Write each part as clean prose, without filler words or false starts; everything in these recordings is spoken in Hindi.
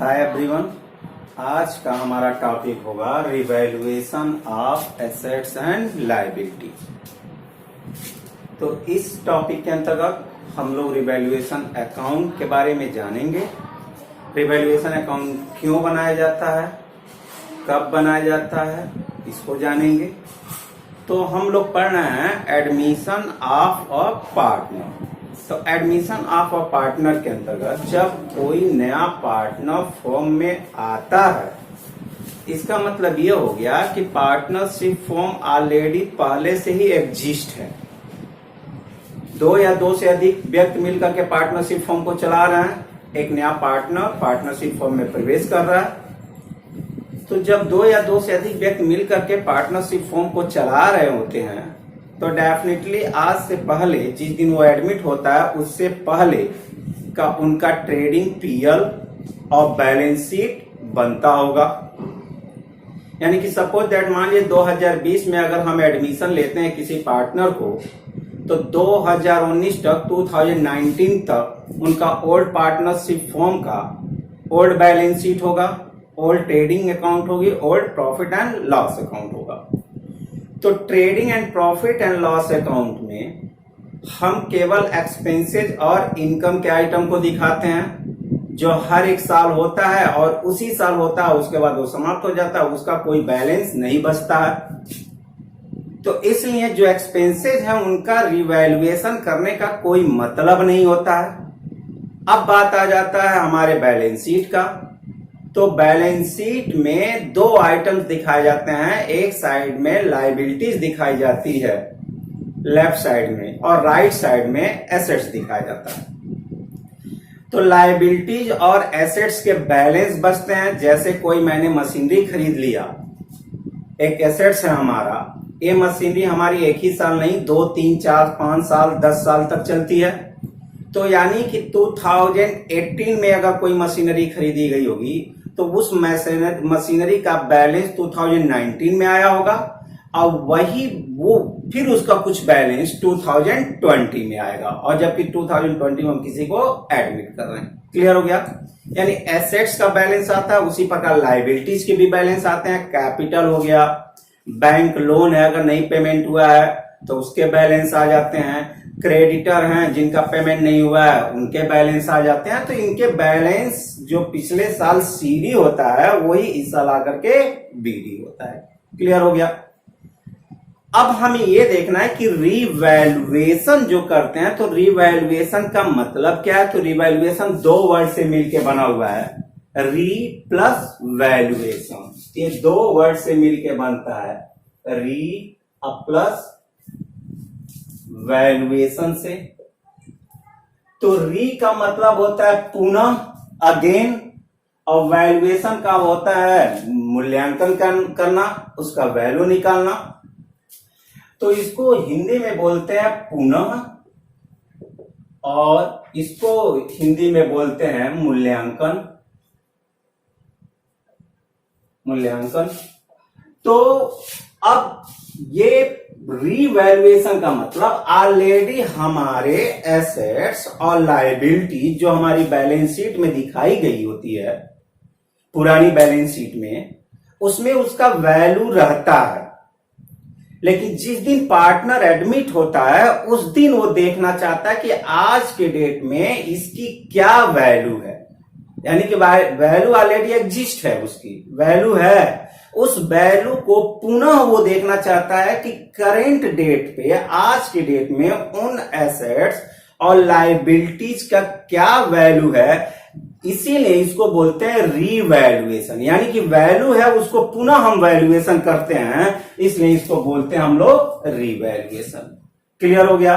Hi everyone. आज का हमारा टॉपिक होगा revaluation of assets and liabilities. तो इस टॉपिक के अंतर्गत हम लोग रिवैल्यूएशन अकाउंट के बारे में जानेंगे। रिवैल्यूएशन अकाउंट क्यों बनाया जाता है, कब बनाया जाता है, इसको जानेंगे। तो हम लोग पढ़ रहे हैं एडमिशन ऑफ अ पार्टनर। तो एडमिशन ऑफ अ पार्टनर के अंतर्गत जब कोई नया पार्टनर फर्म में आता है, इसका मतलब ये हो गया कि पार्टनरशिप फर्म ऑलरेडी पहले से ही एग्जिस्ट है। दो या दो से अधिक व्यक्ति मिलकर के पार्टनरशिप फर्म को चला रहे हैं। एक नया पार्टनर पार्टनरशिप फर्म में प्रवेश कर रहा है। तो जब दो या दो से अधिक व्यक्ति मिलकर के पार्टनरशिप फर्म को चला रहे होते हैं, तो डेफिनेटली आज से पहले जिस दिन वो एडमिट होता है उससे पहले का उनका ट्रेडिंग पीएल और बैलेंस शीट बनता होगा। यानी कि सपोज दैट मान लीजिए 2020 में अगर हम एडमिशन लेते हैं किसी पार्टनर को, तो 2019 तक 2019 तक उनका ओल्ड पार्टनरशिप फर्म का ओल्ड बैलेंस शीट होगा, ओल्ड ट्रेडिंग अकाउंट होगी, old profit and loss account होगा। तो trading and profit and loss account में हम केवल एक्सपेंसेस और इनकम के आइटम को दिखाते हैं जो हर एक साल होता है और उसी साल होता है, उसके बाद वो समाप्त हो जाता है, उसका कोई बैलेंस नहीं बचता है। तो इसलिए जो एक्सपेंसेस है उनका रिवैल्यूएशन करने का कोई मतलब नहीं होता है। अब बात आ जाता है हमारे बैलेंस शीट का। तो बैलेंस शीट में दो आइटम्स दिखाए जाते हैं। एक साइड में लायबिलिटीज दिखाई जाती है लेफ्ट साइड में, और राइट साइड में एसेट्स दिखाया जाता है। तो लायबिलिटीज और एसेट्स के बैलेंस बचते हैं। जैसे कोई मैंने मशीनरी खरीद लिया, एक एसेट्स है हमारा, ये मशीनरी हमारी एक ही साल नहीं 2, 3, 4, 5 साल 10 साल तक चलती है। तो यानी कि 2018 में अगर कोई मशीनरी खरीदी गई होगी तो उस मशीनरी का बैलेंस 2019 में आया होगा, और वही वो फिर उसका कुछ बैलेंस 2020 में आएगा, और जबकि 2020 में हम किसी को एडमिट कर रहे हैं। क्लियर हो गया? यानी एसेट्स का बैलेंस आता है, उसी प्रकार लायबिलिटीज के भी बैलेंस आते हैं। कैपिटल हो गया, बैंक लोन है अगर नहीं पेमेंट हुआ है तो उसके बैलेंस आ जाते हैं। क्रेडिटर हैं जिनका पेमेंट नहीं हुआ है उनके बैलेंस आ जाते हैं। तो इनके बैलेंस जो पिछले साल सीडी होता है वही इस साल आकर के बीडी होता है। क्लियर हो गया? अब हमें ये देखना है कि रिवैल्यूएशन जो करते हैं, तो रिवैल्यूएशन का मतलब क्या है। तो रिवैल्यूएशन दो वर्ड से मिलकर बना हुआ है, री प्लस वैल्यूएशन। ये दो वर्ड से मिलकर बनता है, री प्लस वैल्यूएशन से। तो री का मतलब होता है पुनः, अगेन, और वैल्यूएशन का होता है मूल्यांकन करना, उसका वैल्यू निकालना। तो इसको हिंदी में बोलते हैं पुनः, और इसको हिंदी में बोलते हैं मूल्यांकन। तो अब ये रीवैल्यूएशन का मतलब ऑलरेडी हमारे एसेट्स और लायबिलिटी जो हमारी बैलेंस शीट में दिखाई गई होती है, पुरानी बैलेंस शीट में, उसमें उसका वैल्यू रहता है। लेकिन जिस दिन पार्टनर एडमिट होता है उस दिन वो देखना चाहता है कि आज के डेट में इसकी क्या वैल्यू है। यानी कि वैल्यू ऑलरेडी एग्जिस्ट है, उसकी वैल्यू है। उस वैल्यू को पुनः वो देखना चाहता है कि करेंट डेट पे, आज के डेट में उन एसेट्स और लायबिलिटीज का क्या वैल्यू है। इसीलिए इसको बोलते हैं रीवैल्यूएशन। यानी कि वैल्यू है, उसको पुनः हम वैल्यूएशन करते हैं, इसलिए इसको बोलते हैं हम लोग रीवैल्यूएशन। क्लियर हो गया?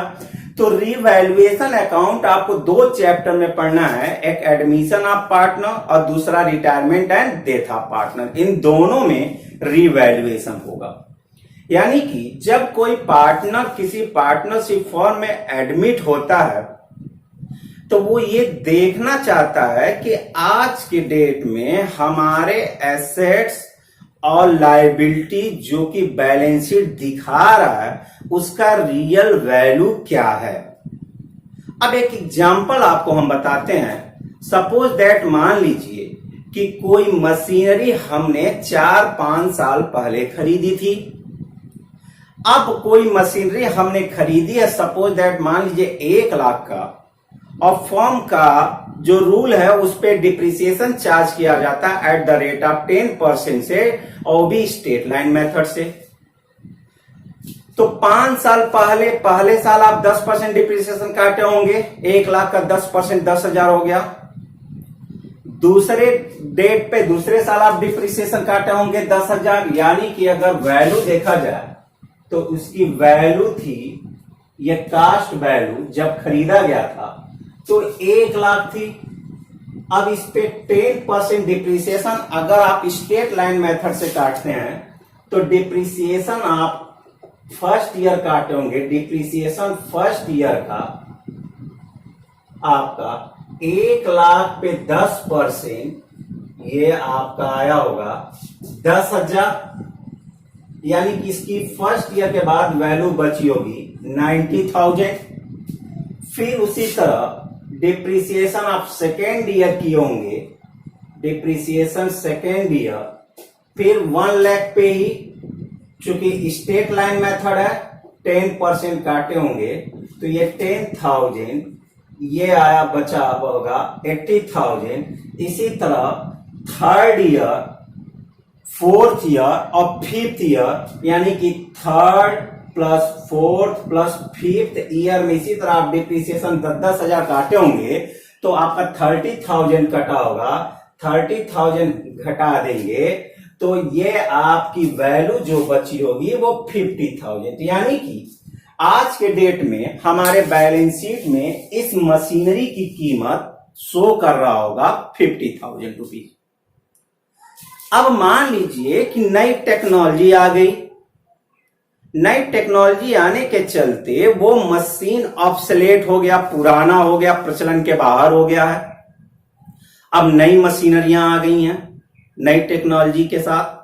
तो रिवैल्यूएशन अकाउंट आपको दो चैप्टर में पढ़ना है, एक एडमिशन ऑफ पार्टनर और दूसरा retirement and death of partner. इन दोनों में रिवैल्यूएशन होगा। यानी कि जब कोई पार्टनर किसी पार्टनरशिप फर्म में एडमिट होता है तो वो ये देखना चाहता है कि आज के डेट में हमारे एसेट्स और लायबिलिटी जो कि बैलेंस शीट दिखा रहा है उसका रियल वैल्यू क्या है। अब एक एग्जांपल आपको हम बताते हैं। सपोज दैट मान लीजिए कि कोई मशीनरी हमने 4-5 साल पहले खरीदी थी। अब कोई मशीनरी हमने खरीदी है, सपोज दैट मान लीजिए 1 लाख का, और फर्म का जो रूल है उस पे डिप्रिसिएशन चार्ज किया जाता है एट द रेट ऑफ 10% से, और भी स्ट्रेट लाइन मेथड से। तो 5 साल पहले साल आप 10% डिप्रिसिएशन काटे होंगे, 1 लाख का 10% 10,000 हो गया। दूसरे डेट पे दूसरे साल आप डिप्रिसिएशन काटे होंगे 10,000, यानी कि अगर वैल्यू देखा जाए तो उसकी वैल्यू थी, ये कास्ट वैल्यू जब खरीदा गया था तो 1 लाख थी। अब इस पे 10% डिप्रिसिएशन अगर आप स्ट्रेट लाइन मेथड से काटते हैं तो डिप्रिसिएशन आप फर्स्ट ईयर काटे होंगे, डिप्रिसिएशन फर्स्ट ईयर का आपका 1 लाख पे 10%, ये आपका आया होगा 10,000, यानी कि इसकी फर्स्ट ईयर के बाद वैल्यू बची होगी 90,000। फिर उसी तरह डिप्रिसिएशन आप सेकेंड ईयर किए होंगे, डिप्रिसिएशन सेकेंड ईयर, फिर 1 लाख पे ही, चूंकि स्ट्रेट लाइन मेथड है 10% काटे होंगे तो ये 10,000, ये आया बचा होगा 80,000। इसी तरह थर्ड ईयर, फोर्थ ईयर और फिफ्थ ईयर, यानी कि third plus fourth plus fifth year में इसी तरह आप डिप्रिसिएशन 10,000 काटे होंगे तो आपका 30,000 कटा होगा, 30,000 घटा देंगे तो ये आपकी वैल्यू जो बची होगी वो 50,000। यानी कि आज के डेट में हमारे बैलेंस शीट में इस मशीनरी की कीमत शो कर रहा होगा 50,000 रुपीज। अब मान लीजिए कि नई टेक्नोलॉजी आ गई, नई टेक्नोलॉजी आने के चलते वो मशीन ऑब्सोलेट हो गया, पुराना हो गया, प्रचलन के बाहर हो गया है। अब नई मशीनरियां आ गई हैं नई टेक्नोलॉजी के साथ।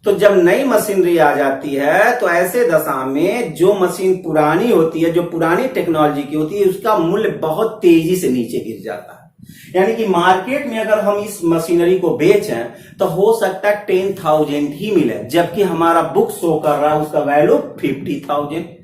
तो जब नई मशीनरी आ जाती है तो ऐसे दशा में जो मशीन पुरानी होती है, जो पुरानी टेक्नोलॉजी की होती है, उसका मूल्य बहुत तेजी से नीचे गिर जाता है। यानी कि मार्केट में अगर हम इस मशीनरी को बेचें तो हो सकता है 10,000 ही मिले, जबकि हमारा बुक शो कर रहा है उसका वैल्यू 50,000।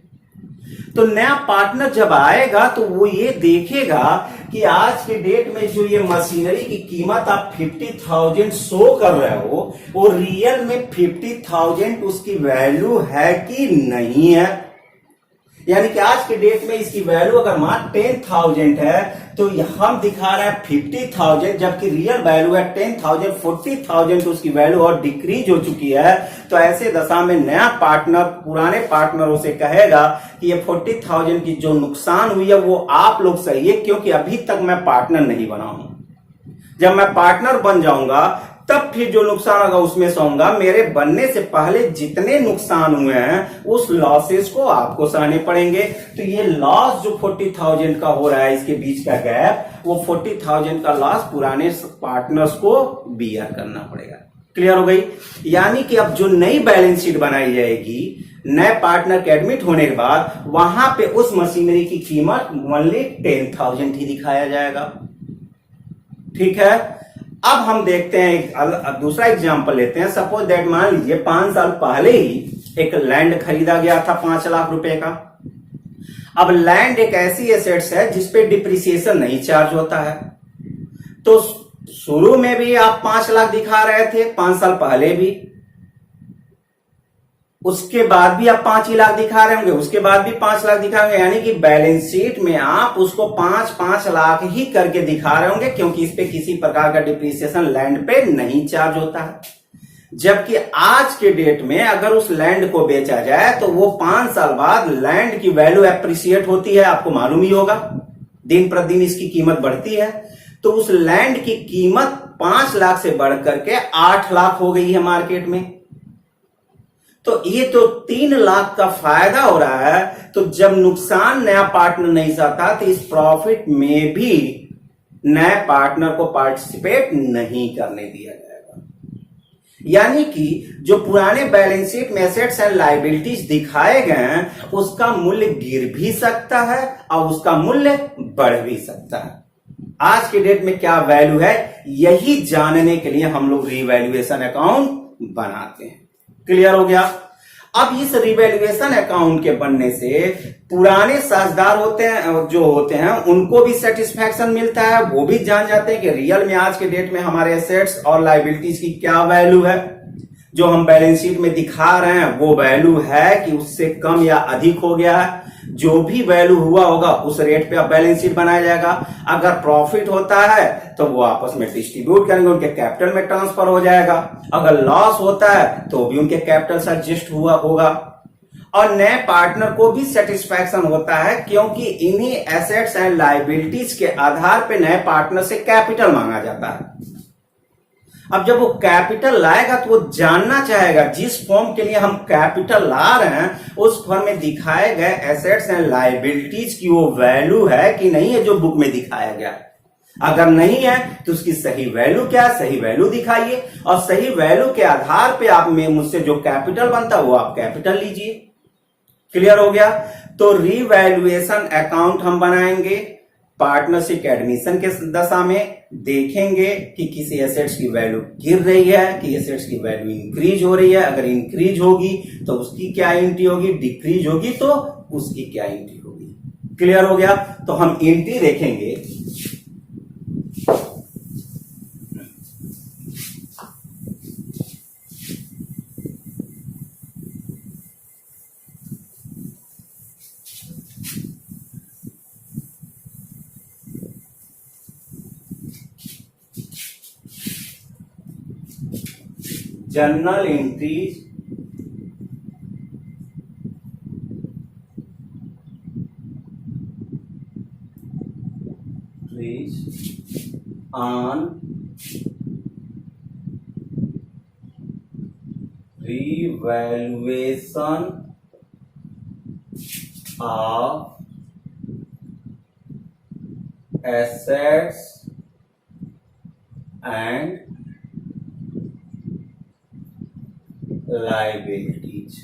तो नया पार्टनर जब आएगा तो वो ये देखेगा कि आज के डेट में जो ये मशीनरी की कीमत आप 50,000 शो कर रहे हो, वो रियल में 50,000 उसकी वैल्यू है कि नहीं है। यानी कि आज के डेट में इसकी वैल्यू अगर मात्र 10,000 है तो हम दिखा रहे हैं 50,000, जबकि रियल वैल्यू है 10,000, 40,000 उसकी वैल्यू और डिक्रीज हो चुकी है। तो ऐसे दशा में नया पार्टनर पुराने पार्टनरों से कहेगा कि ये 40,000 की जो नुकसान हुई है वो आप लोग सही है, क्योंकि अभी तक मैं पार्टनर नहीं बना हूं। जब मैं पार्टनर बन जाऊंगा तब फिर जो नुकसान होगा उसमें से होगा। मेरे बनने से पहले जितने नुकसान हुए हैं उस लॉसेस को आपको सहने पड़ेंगे। तो ये लॉस जो 40,000 का हो रहा है, इसके बीच का गैप, वो 40,000 का लॉस पुराने पार्टनर्स को बियर करना पड़ेगा। क्लियर हो गई? यानी कि अब जो नई बैलेंस शीट बनाई जाएगी नए पार्टनर के एडमिट होने के बाद, वहां पे उस मशीनरी की कीमत ओनली 10,000 ही दिखाया जाएगा। ठीक है, अब हम देखते हैं एक दूसरा एग्जांपल लेते हैं। सपोज दैट मान लीजिए 5 साल पहले ही एक लैंड खरीदा गया था 5 लाख रुपए का। अब लैंड एक ऐसी एसेट्स है जिसपे डिप्रिसिएशन नहीं चार्ज होता है। तो शुरू में भी आप 5 लाख दिखा रहे थे, 5 साल पहले भी, उसके बाद भी आप 5 ही लाख दिखा रहे होंगे, उसके बाद भी 5 लाख दिखाएंगे। यानी कि बैलेंस शीट में आप उसको 5-5 लाख ही करके दिखा रहे होंगे, क्योंकि इस पे किसी प्रकार का डिप्रिसिएशन लैंड पे नहीं चार्ज होता है। जबकि आज के डेट में अगर उस लैंड को बेचा जाए तो वो 5 साल बाद लैंड की वैल्यू एप्रिसिएट होती है, आपको मालूम ही होगा, दिन प्रतिदिन इसकी कीमत बढ़ती है। तो उस लैंड की कीमत 5 लाख से बढ़ करके 8 लाख हो गई है मार्केट में। तो ये तो 3 लाख का फायदा हो रहा है। तो जब नुकसान नया पार्टनर नहीं चाहता तो इस प्रॉफिट में भी नए पार्टनर को पार्टिसिपेट नहीं करने दिया जाएगा। यानी कि जो पुराने बैलेंस शीट में एसेट्स एंड लायबिलिटीज दिखाए गए हैं उसका मूल्य गिर भी सकता है और उसका मूल्य बढ़ भी सकता है। आज के डेट में क्या वैल्यू है, यही जानने के लिए हम लोग रिवैल्यूएशन अकाउंट बनाते हैं। क्लियर हो गया। अब इस रिवैल्यूएशन अकाउंट के बनने से पुराने साझेदार होते हैं जो होते हैं उनको भी सेटिस्फैक्शन मिलता है, वो भी जान जाते हैं कि रियल में आज के डेट में हमारे एसेट्स और लायबिलिटीज की क्या वैल्यू है। जो हम बैलेंस शीट में दिखा रहे हैं वो वैल्यू है कि उससे कम या अधिक हो गया है। जो भी वैल्यू हुआ होगा उस रेट पे अब बैलेंस शीट बनाया जाएगा। अगर प्रॉफिट होता है तो वो आपस में डिस्ट्रीब्यूट करेंगे, उनके कैपिटल में ट्रांसफर हो जाएगा। अगर लॉस होता है तो भी उनके कैपिटल से एडजस्ट हुआ होगा। और नए पार्टनर को भी सेटिस्फैक्शन होता है क्योंकि इन्हीं एसेट्स एंड लायबिलिटीज के आधार पे नए पार्टनर से कैपिटल मांगा जाता है। अब जब वो कैपिटल लाएगा तो वो जानना चाहेगा जिस फॉर्म के लिए हम कैपिटल ला रहे हैं उस फॉर्म में दिखाए गए एसेट्स एंड लायबिलिटीज की वो वैल्यू है कि नहीं है जो बुक में दिखाया गया। अगर नहीं है तो उसकी सही वैल्यू क्या है, सही वैल्यू दिखाइए और सही वैल्यू के आधार पे आप में मुझसे जो कैपिटल बनता है वो आप कैपिटल लीजिए। क्लियर हो गया। तो रिवैल्यूएशन अकाउंट हम बनाएंगे पार्टनरशिप एडमिशन के दशा में, देखेंगे कि किसी एसेट्स की वैल्यू गिर रही है कि एसेट्स की वैल्यू इंक्रीज हो रही है। अगर इंक्रीज होगी तो उसकी क्या एंट्री होगी, डिक्रीज होगी तो उसकी क्या एंट्री होगी। क्लियर हो गया। तो हम एंट्री देखेंगे। Journal entries on revaluation of assets and liabilities.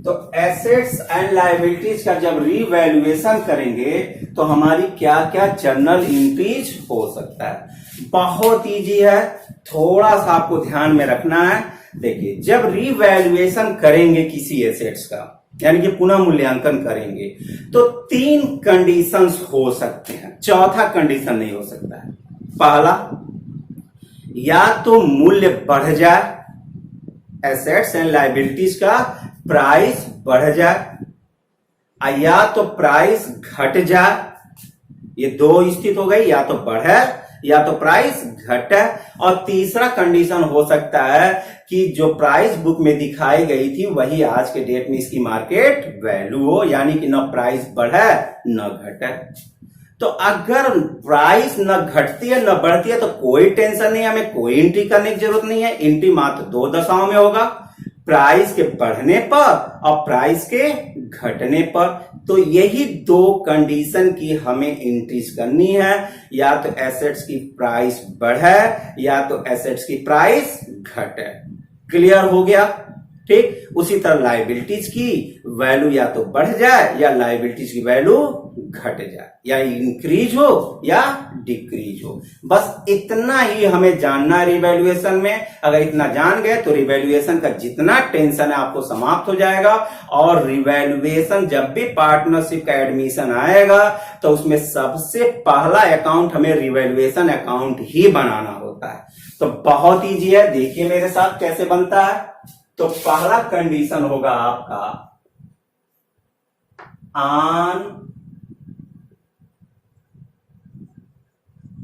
तो एसेट्स एंड लायबिलिटीज का जब रिवैल्यूएशन करेंगे तो हमारी क्या क्या जर्नल एंट्रीज हो सकता है। बहुत इजी है, थोड़ा सा आपको ध्यान में रखना है। देखिए जब रिवैल्यूएशन करेंगे किसी एसेट्स का यानी कि पुनः मूल्यांकन करेंगे तो 3 कंडीशंस हो सकते हैं, चौथा कंडीशन नहीं हो सकता है। पहला, या तो मूल्य बढ़ जाए, एसेट्स एंड लायबिलिटीज का प्राइस बढ़ जाए, या तो प्राइस घट जाए। ये दो स्थिति हो गई, या तो बढ़े या तो प्राइस घटे। और तीसरा कंडीशन हो सकता है कि जो प्राइस बुक में दिखाई गई थी वही आज के डेट में इसकी मार्केट वैल्यू हो, यानी कि न प्राइस बढ़े न घटे। तो अगर प्राइस न घटती है न बढ़ती है तो कोई टेंशन नहीं है, हमें कोई एंट्री करने की जरूरत नहीं है। एंट्री मात्र 2 दशाओं में होगा, प्राइस के बढ़ने पर और प्राइस के घटने पर। तो यही 2 कंडीशन की हमें एंट्रीज करनी है, या तो एसेट्स की प्राइस बढ़े या तो एसेट्स की प्राइस घटे। क्लियर हो गया। ठीक उसी तरह लायबिलिटीज की वैल्यू या तो बढ़ जाए या लायबिलिटीज की वैल्यू घट जाए, या इंक्रीज हो या डिक्रीज हो। बस इतना ही हमें जानना है रिवैल्यूएशन में। अगर इतना जान गए तो रिवैल्यूएशन का जितना टेंशन है आपको समाप्त हो जाएगा। और रिवैल्यूएशन जब भी पार्टनरशिप का एडमिशन आएगा तो उसमें सबसे पहला अकाउंट हमें रिवैल्यूएशन अकाउंट ही बनाना होता है। तो बहुत ईजी है, देखिए मेरे साथ कैसे बनता है। तो पहला कंडीशन होगा आपका on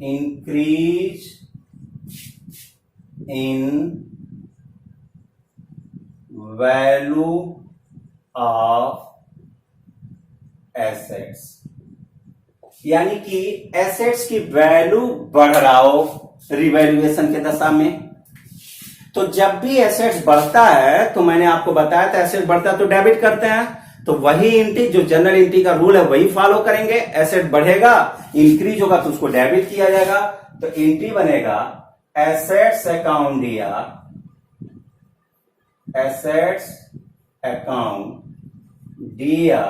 increase in value of assets, यानी कि एसेट्स की वैल्यू बढ़ रहा हो रिवैल्यूएशन के दशा में। तो जब भी एसेट्स बढ़ता है तो मैंने आपको बताया था एसेट बढ़ता है तो डेबिट करते हैं, तो वही एंट्री जो जनरल एंट्री का रूल है वही फॉलो करेंगे। एसेट बढ़ेगा, इंक्रीज होगा तो उसको डेबिट किया जाएगा। तो एंट्री बनेगा एसेट्स अकाउंट दिया, एसेट्स अकाउंट दिया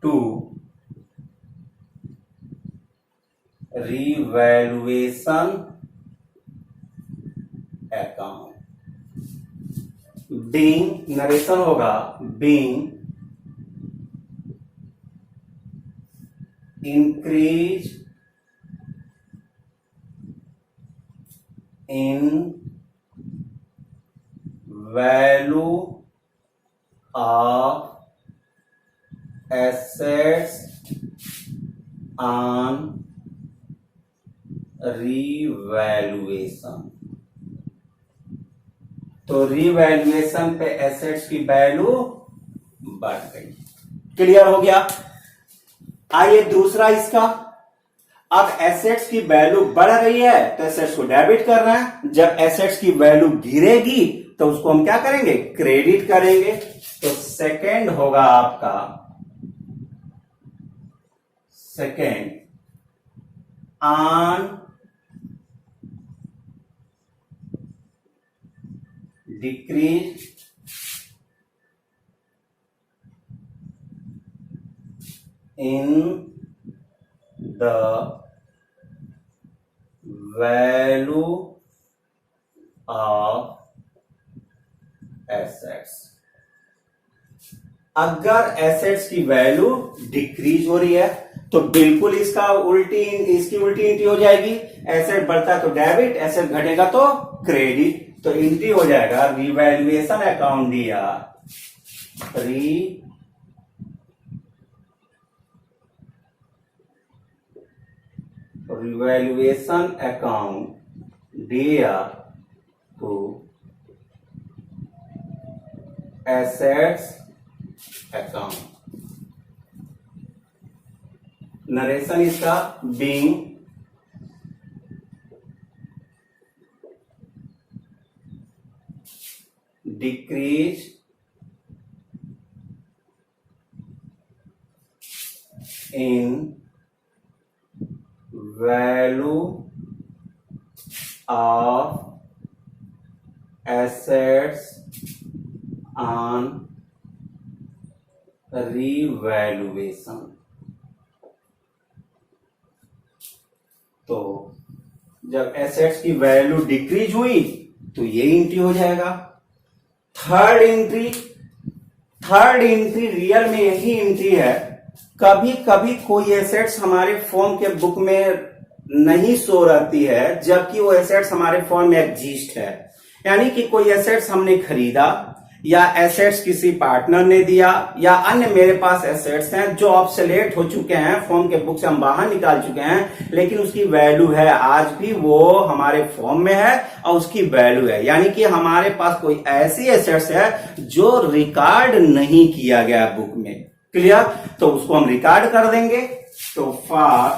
to revaluation account. Being narration होगा, being increase in value of assets on revaluation. तो रिवैल्यूएशन पे एसेट्स की वैल्यू बढ़ गई। क्लियर हो गया? आइए दूसरा इसका, अब एसेट्स की वैल्यू बढ़ रही है तो एसेट्स को डेबिट करना है, जब एसेट्स की वैल्यू गिरेगी तो उसको हम क्या करेंगे? क्रेडिट करेंगे। तो सेकंड होगा आपका, second on decrease in the value of assets। अगर एसेट्स की वैल्यू डिक्रीज हो रही है तो बिल्कुल इसकी उल्टी एंट्री हो जाएगी। एसेट बढ़ता है तो डेबिट, एसेट घटेगा तो क्रेडिट। तो एंट्री हो जाएगा रिवैल्यूएशन अकाउंट दिया, रिवैल्यूएशन अकाउंट दिया टू एसेट्स अकाउंट। नरेशन इसका being decrease in value of assets on revaluation. तो जब एसेट्स की वैल्यू डिक्रीज हुई तो ये एंट्री हो जाएगा। थर्ड एंट्री रियल में यही एंट्री है। कभी कभी कोई एसेट्स हमारे फॉर्म के बुक में नहीं शो रहती है जबकि वो एसेट्स हमारे फॉर्म में एग्जिस्ट है। यानी कि कोई एसेट्स हमने खरीदा या एसेट्स किसी पार्टनर ने दिया या अन्य मेरे पास एसेट्स हैं जो ऑब्सोलेट हो चुके हैं, फॉर्म के बुक से हम बाहर निकाल चुके हैं, लेकिन उसकी वैल्यू है, आज भी वो हमारे फॉर्म में है और उसकी वैल्यू है। यानी कि हमारे पास कोई ऐसी एसेट्स है जो रिकॉर्ड नहीं किया गया बुक में। क्लियर? तो उसको हम रिकॉर्ड कर देंगे। तो फॉर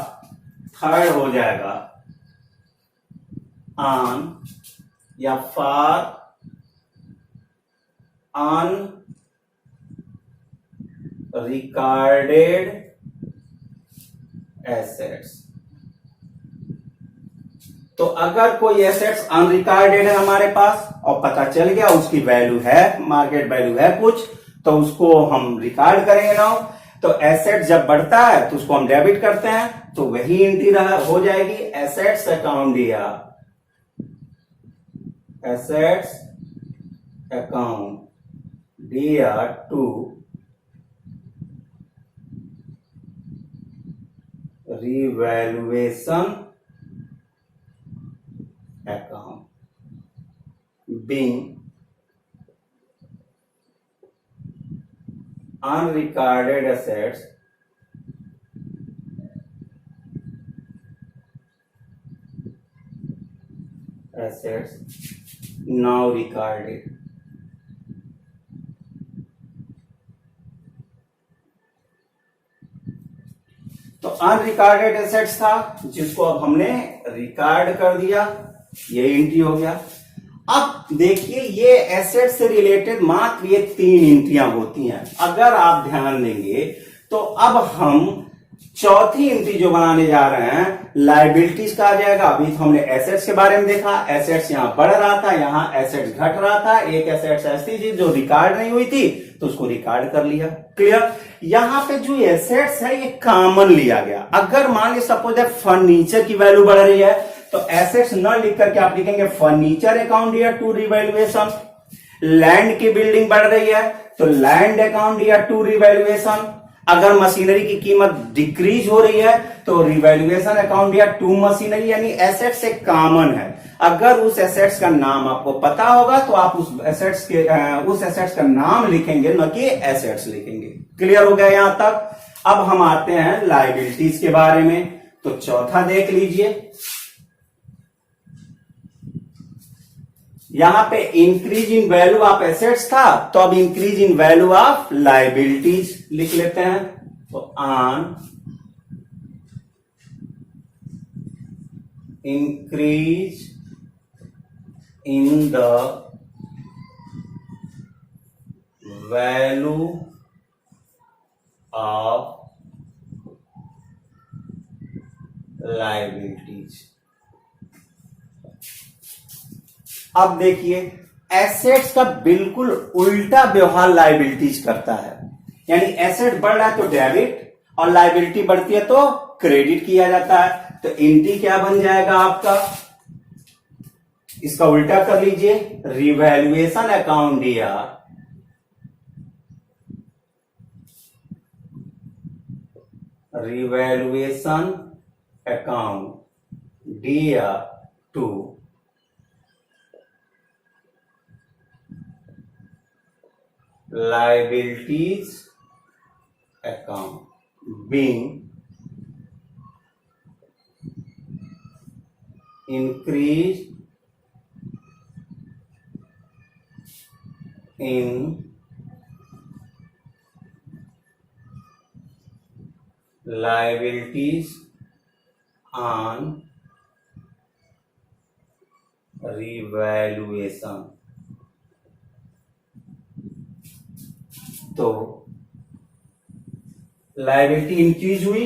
थर्ड हो जाएगा ऑन या फॉर अनरिकॉर्डेड एसेट्स। तो अगर कोई एसेट्स अनरिकॉर्डेड है हमारे पास और पता चल गया उसकी वैल्यू है, मार्केट वैल्यू है कुछ, तो उसको हम रिकॉर्ड करेंगे नाउ। तो एसेट जब बढ़ता है तो उसको हम डेबिट करते हैं, तो वही एंट्री हो जाएगी एसेट्स अकाउंट दिया, एसेट्स अकाउंट दिया to revaluation account being unrecorded assets now recorded। तो अनरिकॉर्डेड एसेट्स था जिसको अब हमने रिकॉर्ड कर दिया, ये एंट्री हो गया। अब देखिए ये एसेट से रिलेटेड मात्र ये 3 एंट्रियां होती हैं। अगर आप ध्यान देंगे तो अब हम चौथी एंट्री जो बनाने जा रहे हैं लाइबिलिटीज का आ जाएगा। अभी तो हमने एसेट्स के बारे में देखा, एसेट्स यहाँ बढ़ रहा था, यहाँ एसेट्स घट रहा था। एक एसेट्स ऐसी थी जो रिकॉर्ड नहीं हुई थी तो उसको रिकॉर्ड कर लिया। क्लियर। यहाँ पे जो एसेट्स है ये कॉमन लिया गया। अगर मान ली सपोज है फर्नीचर की वैल्यू बढ़ रही है तो एसेट्स न लिख करके आप लिखेंगे फर्नीचर अकाउंट ईयर टू रिवैल्यूएशन। लैंड की बिल्डिंग बढ़ रही है तो लैंड अकाउंट ईयर टू रिवैल्यूएशन। अगर मशीनरी की कीमत डिक्रीज हो रही है तो रिवैल्यूएशन अकाउंट या टू मशीनरी, यानी एसेट्स एक कॉमन है। अगर उस एसेट्स का नाम आपको पता होगा तो आप उस एसेट्स का नाम लिखेंगे, न कि एसेट्स लिखेंगे। क्लियर हो गया यहां तक। अब हम आते हैं लाइबिलिटीज के बारे में। तो चौथा देख लीजिए, यहां पे increase in value of assets था तो अब increase in value of liabilities लिख लेते हैं। तो on increase in the value of liabilities. अब देखिए एसेट्स का बिल्कुल उल्टा व्यवहार लाइबिलिटीज करता है। यानी एसेट बढ़ रहा है तो डेबिट और लाइबिलिटी बढ़ती है तो क्रेडिट किया जाता है। तो एनटी क्या बन जाएगा आपका, इसका उल्टा कर लीजिए, रिवैल्यूएशन अकाउंट या रिवैल्यूएशन अकाउंट दिया to liabilities account being increased in liabilities on revaluation। तो लाइबिलिटी इंक्रीज हुई,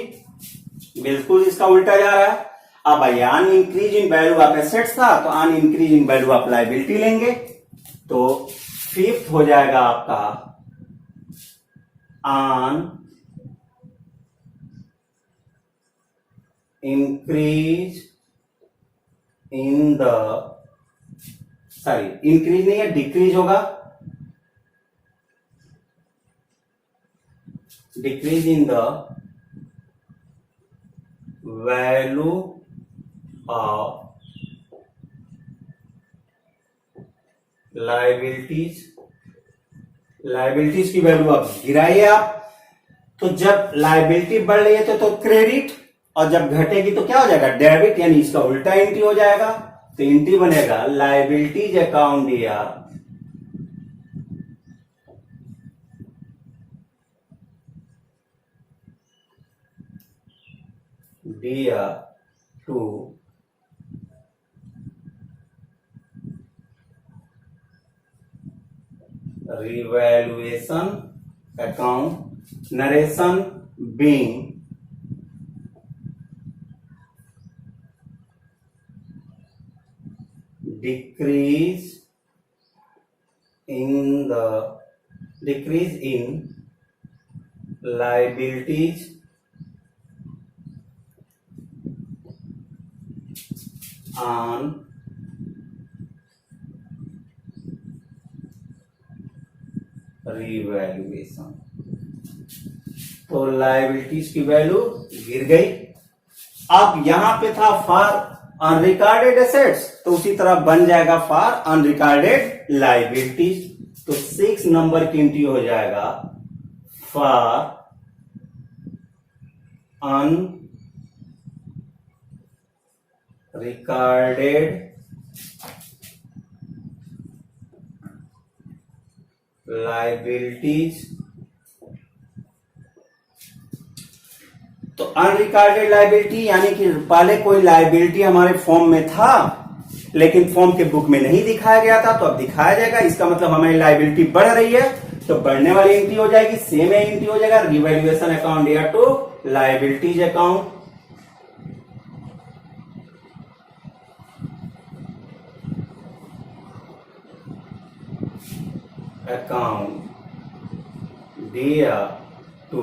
बिल्कुल इसका उल्टा जा रहा है। अब on increase in value of assets था तो on increase in value of liability लेंगे। तो फिफ्थ हो जाएगा आपका on increase in the, sorry increase नहीं है डिक्रीज होगा, decrease in the value of liabilities। Liabilities की वैल्यू आप गिराइए आप। तो जब लाइबिलिटी बढ़ रही है तो क्रेडिट, और जब घटेगी तो क्या हो जाएगा, डेबिट, यानी इसका उल्टा एंट्री हो जाएगा। तो एंट्री बनेगा लाइबिलिटीज अकाउंट या दिया to revaluation account, narration being decrease in liabilities on revaluation. तो लाइबिलिटीज की वैल्यू गिर गई। अब यहां पे था फॉर अनरिकॉर्डेड एसेट्स, तो उसी तरह बन जाएगा फॉर अनरिकॉर्डेड लाइबिलिटीज। तो 6 नंबर की एंट्री हो जाएगा फॉर अनरिकॉर्डेड लाइबिलिटीज। तो अनरिकॉर्डेड लाइबिलिटी यानी कि पहले कोई लाइबिलिटी हमारे फॉर्म में था लेकिन फॉर्म के बुक में नहीं दिखाया गया था, तो अब दिखाया जाएगा। इसका मतलब हमारी लाइबिलिटी बढ़ रही है तो बढ़ने वाली एंट्री हो जाएगी, सेम एंट्री हो जाएगा रिवैल्यूएशन अकाउंट या टू लाइबिलिटीज अकाउंट। account दिया to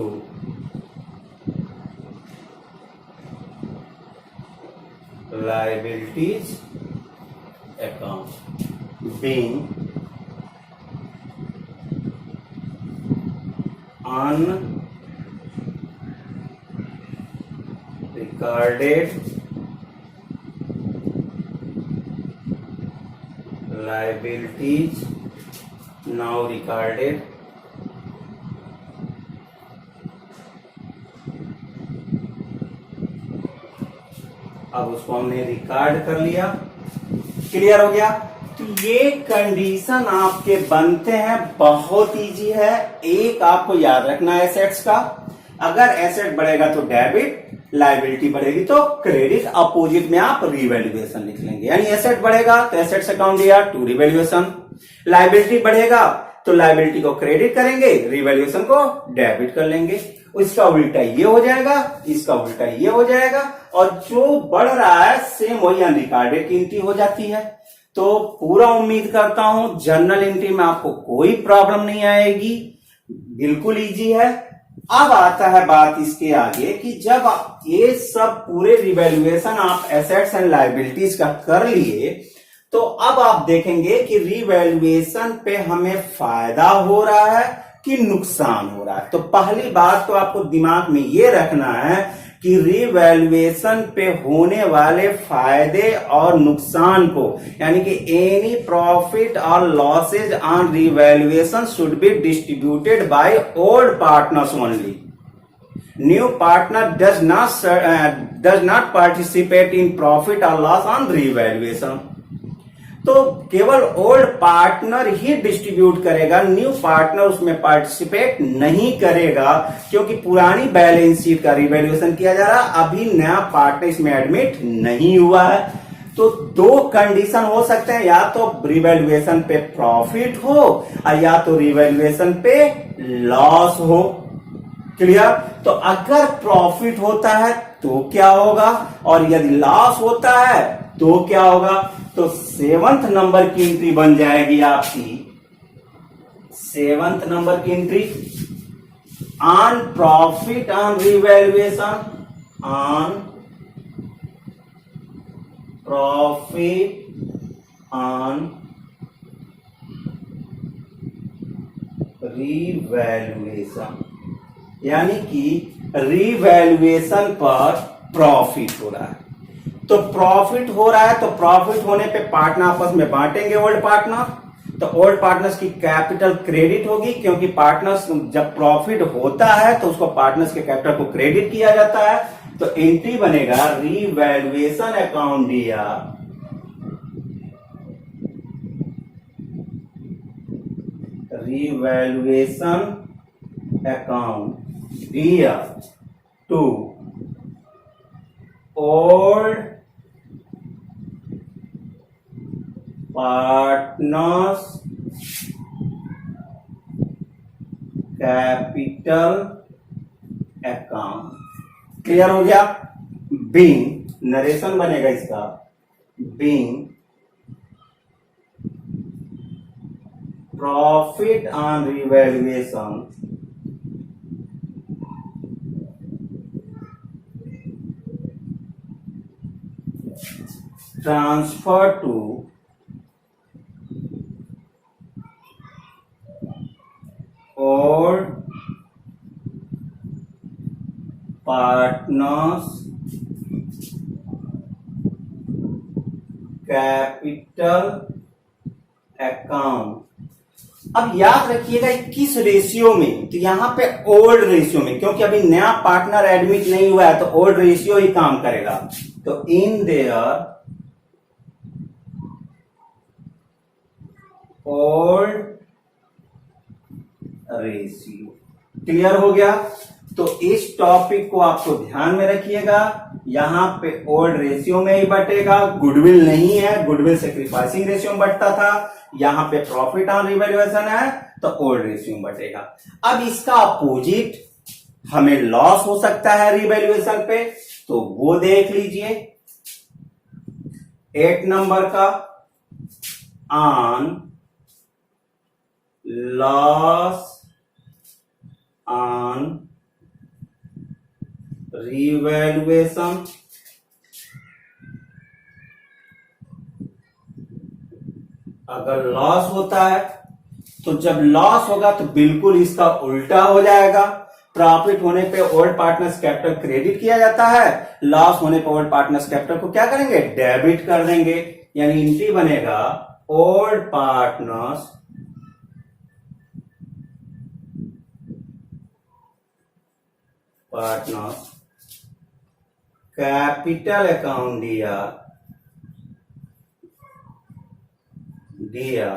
liabilities account being unrecorded liabilities now recorded अब उसको हमने रिकॉर्ड कर लिया। क्लियर हो गया। तो ये कंडीशन आपके बनते हैं, बहुत इजी है। एक आपको याद रखना है एसेट्स का, अगर एसेट बढ़ेगा तो डेबिट, लायबिलिटी बढ़ेगी तो क्रेडिट, अपोजिट में आप रिवैल्यूएशन लिख लेंगे। यानी एसेट बढ़ेगा तो एसेट्स अकाउंट दिया टू रिवैल्यूएशन, लायबिलिटी बढ़ेगा तो लायबिलिटी को क्रेडिट करेंगे, रिवैल्यूएशन को डेबिट कर लेंगे। इसका उल्टा ये हो जाएगा, इसका उल्टा ये हो जाएगा, और जो बढ़ रहा है सेम वही अनरिकॉर्डेड की एंट्री हो जाती है। तो पूरा उम्मीद करता हूं जर्नल एंट्री में आपको कोई प्रॉब्लम नहीं आएगी, बिल्कुल इजी है। अब आता है बात इसके आगे कि जब ये सब पूरे रिवैल्यूएशन आप एसेट्स एंड लायबिलिटीज का कर लिए, तो अब आप देखेंगे कि रिवैल्यूएशन पे हमें फायदा हो रहा है कि नुकसान हो रहा है। तो पहली बात तो आपको दिमाग में ये रखना है कि रिवैल्यूएशन पे होने वाले फायदे और नुकसान को, यानी कि एनी प्रॉफिट और losses on revaluation should be distributed by old partners only. New partner does not participate in profit और लॉस ऑन रिवैल्यूएशन। तो केवल ओल्ड पार्टनर ही डिस्ट्रीब्यूट करेगा, न्यू पार्टनर उसमें पार्टिसिपेट नहीं करेगा, क्योंकि पुरानी बैलेंस शीट का रिवैल्यूएशन किया जा रहा है, अभी नया पार्टनर इसमें एडमिट नहीं हुआ है। तो दो कंडीशन हो सकते हैं, या तो रिवैल्यूएशन पे प्रॉफिट हो और या तो रिवैल्यूएशन पे लॉस हो। क्लियर। तो अगर प्रॉफिट होता है तो क्या होगा, और यदि लॉस होता है तो क्या होगा। तो 7th नंबर की एंट्री बन जाएगी आपकी, 7th नंबर की entry on profit on revaluation, on profit on revaluation, यानी कि रिवैल्यूएशन पर प्रॉफिट हो रहा है। तो प्रॉफिट हो रहा है, तो प्रॉफिट होने पे पार्टनर आपस में बांटेंगे ओल्ड पार्टनर, तो ओल्ड पार्टनर्स की कैपिटल क्रेडिट होगी, क्योंकि पार्टनर्स जब प्रॉफिट होता है तो उसको पार्टनर्स के कैपिटल को क्रेडिट किया जाता है। तो एंट्री बनेगा रिवैल्यूएशन अकाउंट दिया रिवैल्यूएशन अकाउंट दिया to old partners capital account. Clear हो गया। बीइंग नरेशन बनेगा इसका, being profit on revaluation transfer to old partners capital account. अब याद रखिएगा किस रेशियो में, तो यहां पे ओल्ड रेशियो में, क्योंकि अभी नया पार्टनर एडमिट नहीं हुआ है तो ओल्ड रेशियो ही काम करेगा। तो in their old ratio. Clear हो गया। तो इस टॉपिक को आपको ध्यान में रखिएगा, यहां पे ओल्ड रेशियो में ही बटेगा, गुडविल नहीं है, गुडविल सेक्रीफाइसिंग रेशियो में बटता था, यहां पे प्रॉफिट ऑन रिवैल्यूएशन है तो ओल्ड रेशियो में बटेगा। अब इसका अपोजिट हमें लॉस हो सकता है रिवैल्यूएशन पे, तो वो देख लीजिए 8 नंबर का ऑन लॉस ऑन रिवैल्यूएशन अगर लॉस होता है तो जब लॉस होगा तो बिल्कुल इसका उल्टा हो जाएगा। प्रॉफिट होने पे ओल्ड पार्टनर्स कैपिटल क्रेडिट किया जाता है, लॉस होने पे ओल्ड पार्टनर्स कैपिटल को क्या करेंगे, डेबिट कर देंगे। यानी एंट्री बनेगा ओल्ड पार्टनर्स कैपिटल अकाउंट दिया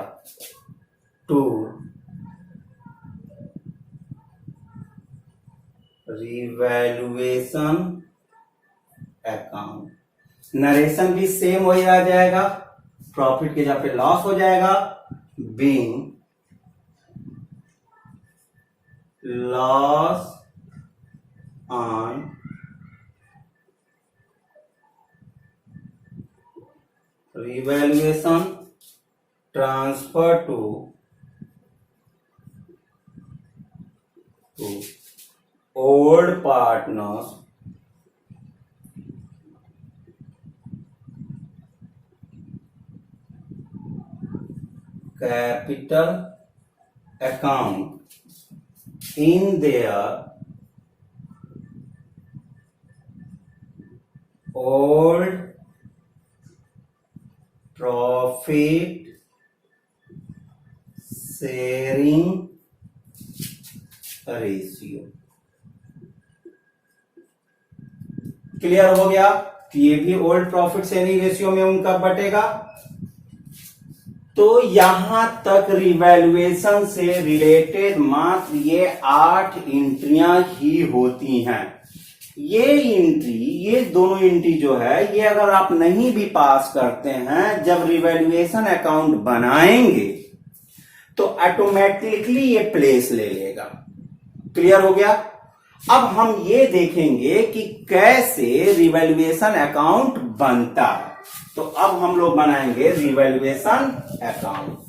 टू रिवैल्यूएशन अकाउंट। नरेशन भी सेम वही आ जाएगा, प्रॉफिट के जगह पे लॉस हो जाएगा, being loss on revaluation transfer to old partners capital account in their old profit sharing ratio. Clear हो गया? ये भी ओल्ड प्रॉफिट शेयरिंग रेशियो में उनका बटेगा। तो यहां तक रिवैल्यूएशन से रिलेटेड मात्र ये 8 एंट्रियां ही होती हैं। ये दोनों एंट्री जो है, ये अगर आप नहीं भी पास करते हैं, जब रिवैल्यूएशन अकाउंट बनाएंगे तो ऑटोमेटिकली ये प्लेस ले लेगा। क्लियर हो गया? अब हम ये देखेंगे कि कैसे रिवैल्यूएशन अकाउंट बनता है। तो अब हम लोग बनाएंगे रिवैल्यूएशन अकाउंट।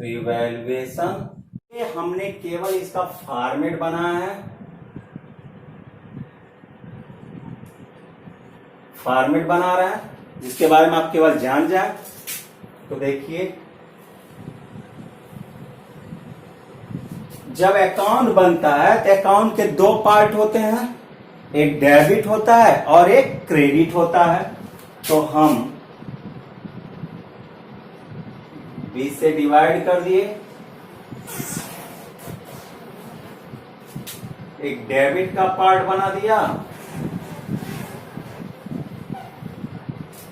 रिवैल्यूएशन हमने केवल इसका फॉर्मेट बनाया है, फॉर्मेट बना रहा है, जिसके बारे में आप केवल जान जाए। तो देखिए, जब अकाउंट बनता है तो अकाउंट के 2 पार्ट होते हैं, एक डेबिट होता है और एक क्रेडिट होता है। तो हम 20 से डिवाइड कर दिए, एक डेबिट का पार्ट बना दिया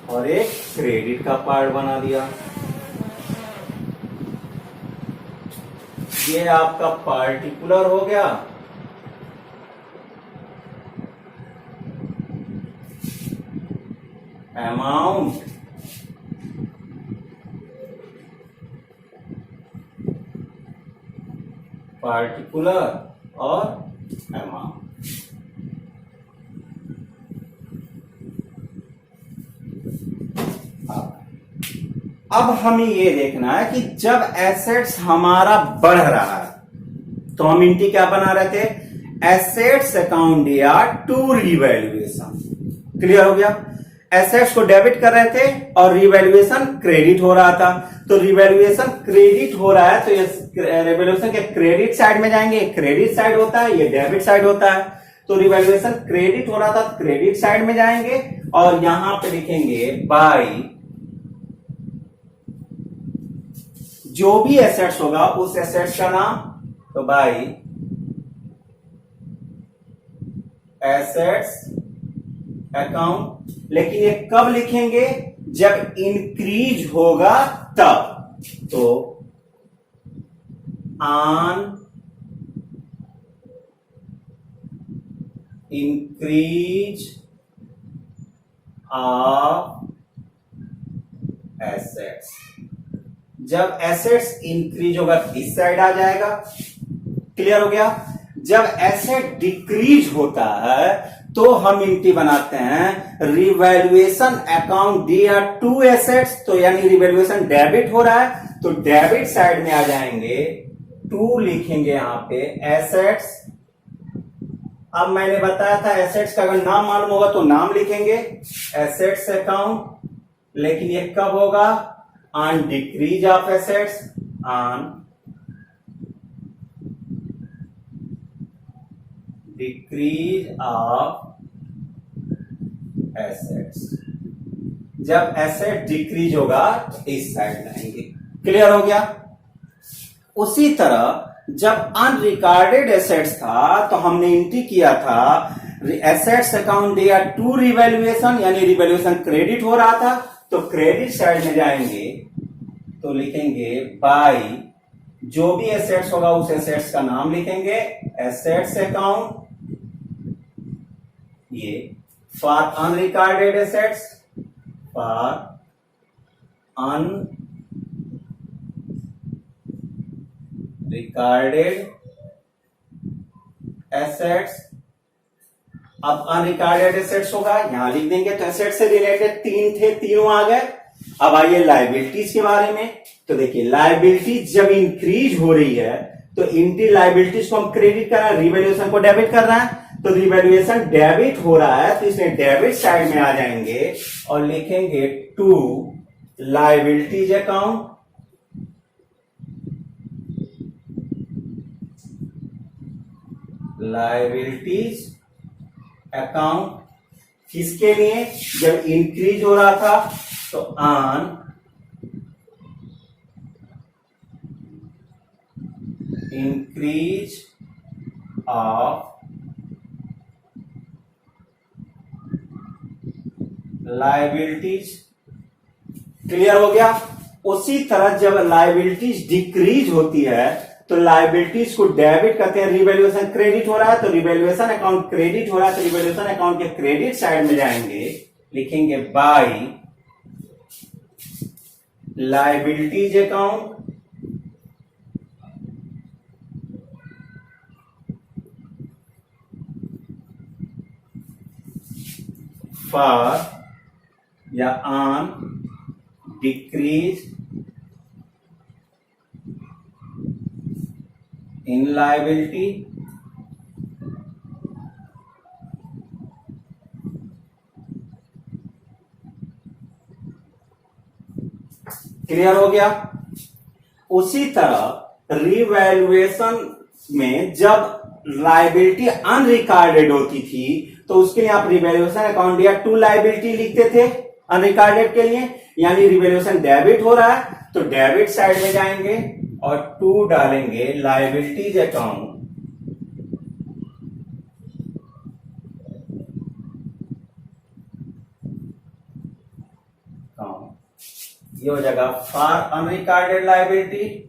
और एक क्रेडिट का पार्ट बना दिया। ये आपका पार्टिकुलर हो गया। अमाउंट पार्टिकुलर और अमाउंट। अब हमें ये देखना है कि जब एसेट्स हमारा बढ़ रहा है तो हम इनकी क्या बना रहे थे, एसेट्स अकाउंट या टू रिवैल्यूएशन। क्लियर हो गया? एसेट्स को डेबिट कर रहे थे और रिवैल्यूएशन क्रेडिट हो रहा था। तो रिवैल्यूएशन क्रेडिट हो रहा है तो ये रिवैल्यूएशन के क्रेडिट साइड में जाएंगे, क्रेडिट साइड होता है, ये डेबिट साइड होता है। तो रिवैल्यूएशन क्रेडिट हो रहा था, क्रेडिट साइड में जाएंगे और यहां पे लिखेंगे बाई जो भी एसेट्स होगा उस एसेट्स का नाम, तो बाई एसेट्स अकाउंट। लेकिन ये कब लिखेंगे, जब इंक्रीज होगा तब। तो ऑन इंक्रीज ऑफ एसेट्स, जब एसेट्स इंक्रीज होगा इस साइड आ जाएगा। क्लियर हो गया। जब एसेट डिक्रीज होता है तो हम इंटी बनाते हैं revaluation account dear to assets, तो यानी रिवैल्यूएशन डेबिट हो रहा है तो डेबिट साइड में आ जाएंगे, टू लिखेंगे यहां पे एसेट्स। अब मैंने बताया था एसेट्स का अगर नाम मालूम होगा तो नाम लिखेंगे एसेट्स अकाउंट, लेकिन ये कब होगा, on decrease of assets, on decrease of assets. जब एसेट डिक्रीज होगा इस साइड लाएंगे। क्लियर हो गया। उसी तरह जब अनरिकॉर्डेड एसेट्स था तो हमने एंट्री किया था assets account dear to revaluation, यानी रिवैल्यूएशन क्रेडिट हो रहा था तो क्रेडिट साइड में जाएंगे तो लिखेंगे बाय, जो भी एसेट्स होगा उस एसेट्स का नाम लिखेंगे एसेट्स अकाउंट, ये for unrecorded assets, for unrecorded assets. अब अनरिकॉर्डेड एसेट्स होगा यहां लिख देंगे, तो एसेट से रिलेटेड तीन थे, तीनों आ गए। अब आइए लायबिलिटीज के बारे में। तो देखिए लायबिलिटीज जब इंक्रीज हो रही है तो इंटी लायबिलिटीज को हम क्रेडिट कर रहे हैं, रिवैल्यूएशन को डेबिट कर रहे हैं, तो रिवैल्यूएशन डेबिट हो रहा है तो इसमें डेबिट साइड में आ जाएंगे और लिखेंगे to liabilities account, liabilities account. किसके लिए, जब इंक्रीज हो रहा था तो on increase of liabilities. Clear हो गया। उसी तरह जब लायबिलिटीज डिक्रीज होती है तो लायबिलिटीज को डेबिट करते हैं, रिवैल्यूएशन क्रेडिट हो रहा है तो रिवैल्यूएशन अकाउंट क्रेडिट हो रहा है तो रिवैल्यूएशन अकाउंट के क्रेडिट साइड में जाएंगे, लिखेंगे बाय लायबिलिटीज अकाउंट, फॉर या on decrease in liability. Clear हो गया। उसी तरह रिवैल्यूएशन में जब लायबिलिटी अनरिकॉर्डेड होती थी तो उसके लिए आप रिवैल्यूएशन अकाउंट या टू लायबिलिटी लिखते थे अनरिकॉर्डेड के लिए, यानी रिवैल्यूएशन डेबिट हो रहा है तो डेबिट साइड में जाएंगे और टू डालेंगे लायबिलिटीज अकाउंट, ये हो जाएगा फॉर अनरिकॉर्डेड लायबिलिटी।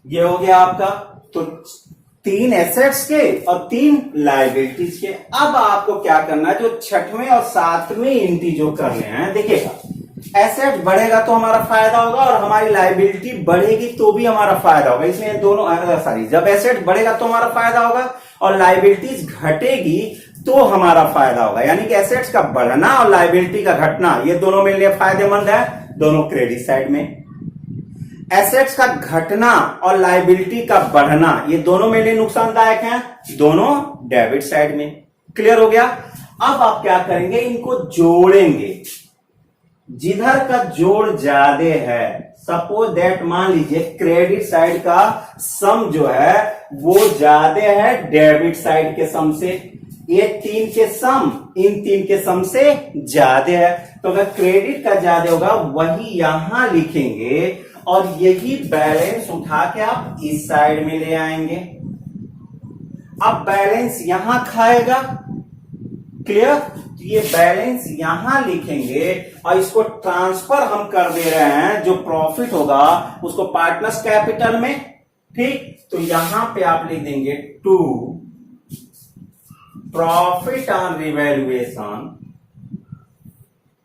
ये हो गया आपका, तो तीन एसेट्स के और तीन लायबिलिटीज के। अब आपको क्या करना है, जो छठवें और सातवें एंट्री जो करने हैं, देखिएगा एसेट बढ़ेगा तो हमारा फायदा होगा और हमारी लायबिलिटी बढ़ेगी तो भी हमारा फायदा होगा, इसलिए दोनों सॉरी, जब एसेट बढ़ेगा तो हमारा फायदा होगा और लायबिलिटीज घटेगी तो हमारा फायदा होगा, यानी कि एसेट्स का बढ़ना और लायबिलिटी का घटना ये दोनों मेरे लिए फायदेमंद है, दोनों क्रेडिट साइड में। एसेट्स का घटना और लायबिलिटी का बढ़ना ये दोनों मेरे लिए नुकसानदायक हैं, दोनों डेबिट साइड में। क्लियर हो गया। अब आप क्या करेंगे, इनको जोड़ेंगे, जिधर का जोड़ ज्यादा है, सपोज दैट मान लीजिए क्रेडिट साइड का सम जो है वो ज्यादा है डेबिट साइड के सम से, ये तीन के सम इन तीन के सम से ज्यादा है, तो अगर क्रेडिट का ज्यादा होगा वही यहां लिखेंगे और यही बैलेंस उठा के आप इस साइड में ले आएंगे। अब बैलेंस यहां खाएगा, क्लियर? तो ये बैलेंस यहां लिखेंगे और इसको ट्रांसफर हम कर दे रहे हैं, जो प्रॉफिट होगा उसको पार्टनर्स कैपिटल में, ठीक? तो यहां पे आप लिख देंगे to profit on revaluation,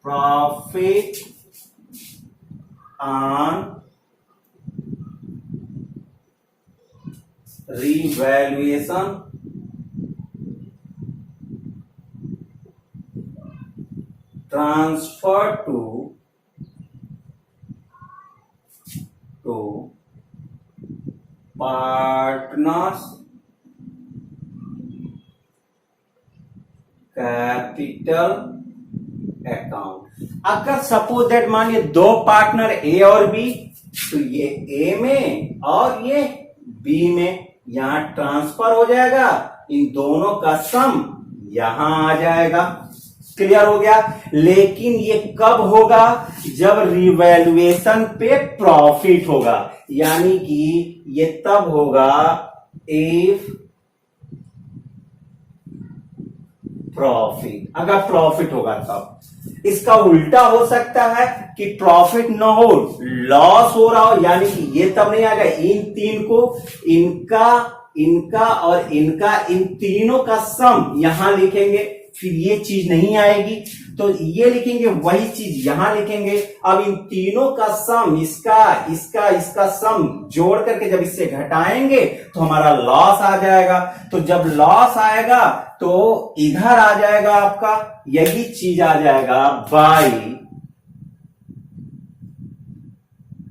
profit on revaluation transfer to partners capital account. अगर सपोज दैट मानिए दो पार्टनर ए और बी, तो ये ए में और ये बी में, यहां ट्रांसफर हो जाएगा, इन दोनों का सम यहां आ जाएगा। क्लियर हो गया? लेकिन ये कब होगा? जब रिवैल्यूएशन पे प्रॉफिट होगा, यानी कि ये तब होगा इफ प्रॉफिट, अगर प्रॉफिट होगा तब। इसका उल्टा हो सकता है कि प्रॉफिट न हो, लॉस हो रहा हो, यानी कि ये तब नहीं आएगा। इन तीन को, इनका और इनका, इन तीनों का सम यहां लिखेंगे, फिर ये चीज नहीं आएगी, तो ये लिखेंगे, वही चीज यहां लिखेंगे। अब इन तीनों का सम, इसका सम जोड़ करके जब इससे घटाएंगे तो हमारा लॉस आ जाएगा। तो जब लॉस आएगा तो इधर आ जाएगा आपका, यही चीज आ जाएगा by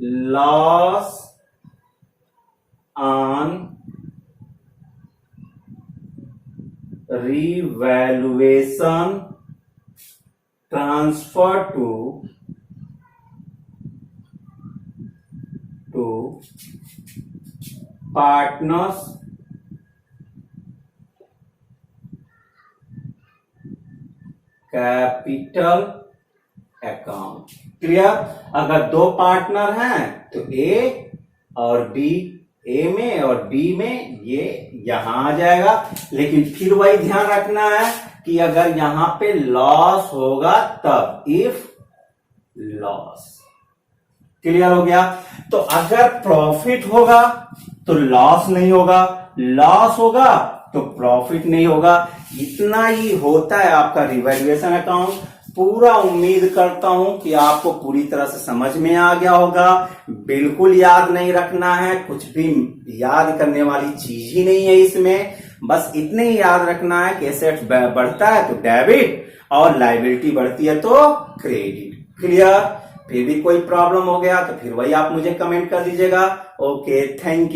loss on revaluation transfer to partners capital account. Clear? अगर दो पार्टनर हैं तो ए और बी, ए में और बी में, ये यहां आ जाएगा। लेकिन फिर वही ध्यान रखना है कि अगर यहां पे लॉस होगा तब, इफ लॉस। क्लियर हो गया? तो अगर प्रॉफिट होगा तो लॉस नहीं होगा, लॉस होगा तो प्रॉफिट नहीं होगा। इतना ही होता है आपका रिवैल्यूएशन अकाउंट। पूरा उम्मीद करता हूं कि आपको पूरी तरह से समझ में आ गया होगा। बिल्कुल याद नहीं रखना है, कुछ भी याद करने वाली चीज ही नहीं है इसमें। बस इतने ही याद रखना है कि एसेट्स बढ़ता है तो डेबिट और लायबिलिटी बढ़ती है तो क्रेडिट। क्लियर? फिर भी कोई प्रॉब्लम हो गया तो फिर वही आप मुझे कमेंट कर दीजिएगा। Okay, thank you.